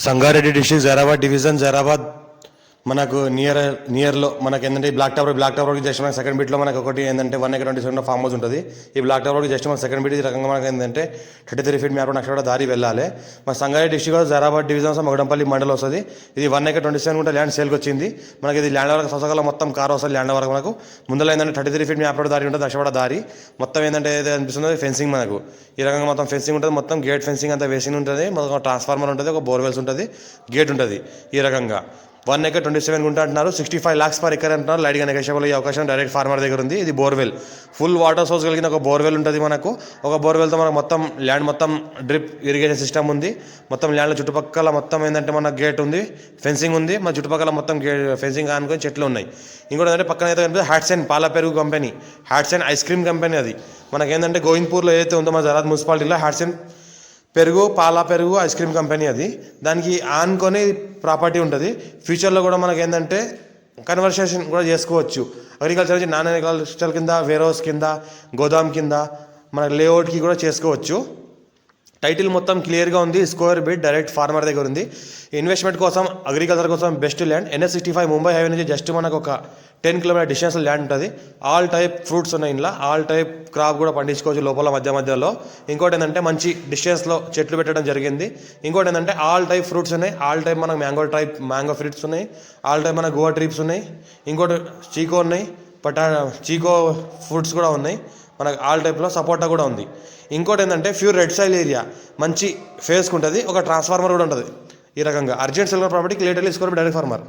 Sangareddy district Zaheerabad division Zaheerabad మనకు నియర్లో మనకి ఏంటంటే బ్లాక్ టవర్ జస్ట్ మన సెకండ్ బిట్లో మనకు ఒకటి ఏంటంటే 1 acre 27 ఫామ్ హౌస్ ఉంటుంది. ఈ బ్లాక్ టవర్కి జస్ట్ మన సెకండ్ బిట్ ఈ రకంగా మనకి ఏంటంటే 33 feet మ్యాప్ అక్కడ దారి వెళ్ళాలి. మన సంగారెడ్డి డిస్ట్రిక్ట్ జైరాబాద్ డివిజన్ మగడంపల్లి మండలం వస్తుంది. ఇది 1 acre 27 గుంట ల్యాండ్ సేల్కి వచ్చింది. మనకి ఇది ల్యాండ్ వరకు సొసగల మొత్తం కార్ వస్తుంది. ల్యాండ్ వరకు మనకు ముందర ఏంటంటే 33 feet మ్యాప్ దారి ఉంటుంది. అక్షపడ దారి మొత్తం ఏంటంటే ఏదైతే అనిపిస్తుంది ఫెన్సింగ్ మనకు ఈ రకంగా మొత్తం ఫెన్సింగ్ ఉంటుంది. మొత్తం గేట్ ఫెన్సింగ్ అంతా వేసి ఉంటుంది. మొత్తం ట్రాన్స్ఫార్మర్ ఉంటుంది, ఒక బోర్వెల్స్ ఉంటుంది, గేట్ ఉంటుంది. ఈ రకంగా 1 acre 27 గుంట అంటున్నారు. 65 lakhs per acre అంటున్నారు. లైట్గా నెగోషియబుల్ అయ్యే అవకాశం డైరెక్ట్ ఫార్మర్ దగ్గర ఉంది. ఇది బోర్వెల్, ఫుల్ వాటర్ సోర్స్ కలిగిన ఒక బోర్వెల్ ఉంటుంది. మనకు ఒక బోర్వెల్తో మనకు మొత్తం ల్యాండ్ మొత్తం డ్రిప్ ఇరిగేషన్ సిస్టమ్ ఉంది. మొత్తం ల్యాండ్లో చుట్టుపక్కల మొత్తం ఏంటంటే మన గేట్ ఉంది, ఫెన్సింగ్ ఉంది. మన చుట్టుపక్కల మొత్తం ఫెన్సింగ్ ఆనుకొని చెట్లు ఉన్నాయి. ఇంకోటి ఏంటంటే పక్కన అయితే కనిపిస్తుంది హ్యాట్సన్ పాల పెరుగు company, Hatsun ice cream company. అది మనకేంటంటే గోవింద్పూర్లో ఏదైతే ఉందో మన జైరాబాద్ మున్సిపాలిటీలో హ్యాట్సన్ పెరుగు పాల పెరుగు ఐస్ క్రీమ్ కంపెనీ. అది దానికి ఆనుకొని ప్రాపర్టీ ఉంటుంది. ఫ్యూచర్లో కూడా మనకి ఏంటంటే కన్వర్సేషన్ కూడా చేసుకోవచ్చు. అగ్రికల్చర్ నుంచి నాన్ అగ్రికల్చర్ కింద, వేర్ హౌస్ కింద, గోదాం కింద మన లేఅవుట్కి కూడా చేసుకోవచ్చు. టైటిల్ మొత్తం క్లియర్గా ఉంది. స్క్వేర్ బిట్ డైరెక్ట్ ఫార్మర్ దగ్గర ఉంది. ఇన్వెస్ట్మెంట్ కోసం అగ్రికల్చర్ కోసం best land. NH65 Mumbai highway నుంచి జస్ట్ మనకు ఒక 10 km డిస్టెన్స్ ల్యాండ్ ఉంటుంది. ఆల్ టైప్ ఫ్రూట్స్ ఉన్నాయి ఇంట్లో. ఆల్ టైప్ క్రాప్ కూడా పండించుకోవచ్చు లోపల మధ్యలో. ఇంకోటి ఏంటంటే మంచి డిస్టెన్స్లో చెట్లు పెట్టడం జరిగింది. ఇంకోటి ఏంటంటే ఆల్ టైప్ ఫ్రూట్స్ ఉన్నాయి. ఆల్ టైప్ మనకు మ్యాంగో ఫ్రూట్స్ ఉన్నాయి. ఆల్ టైప్ మనకు గోవా ట్రీప్స్ ఉన్నాయి. ఇంకోటి చీకో ఉన్నాయి, చీకో ఫ్రూట్స్ కూడా ఉన్నాయి. మనకు ఆల్ టైప్లో సపోటా కూడా ఉంది. ఇంకోటి ఏంటంటే ప్యూర్ రెడ్ సైల్ ఏరియా, మంచి ఫేస్కి ఉంటుంది. ఒక ట్రాన్స్ఫార్మర్ కూడా ఉంటుంది. ఈ రకంగా urgent silver property clearly score direct farmer.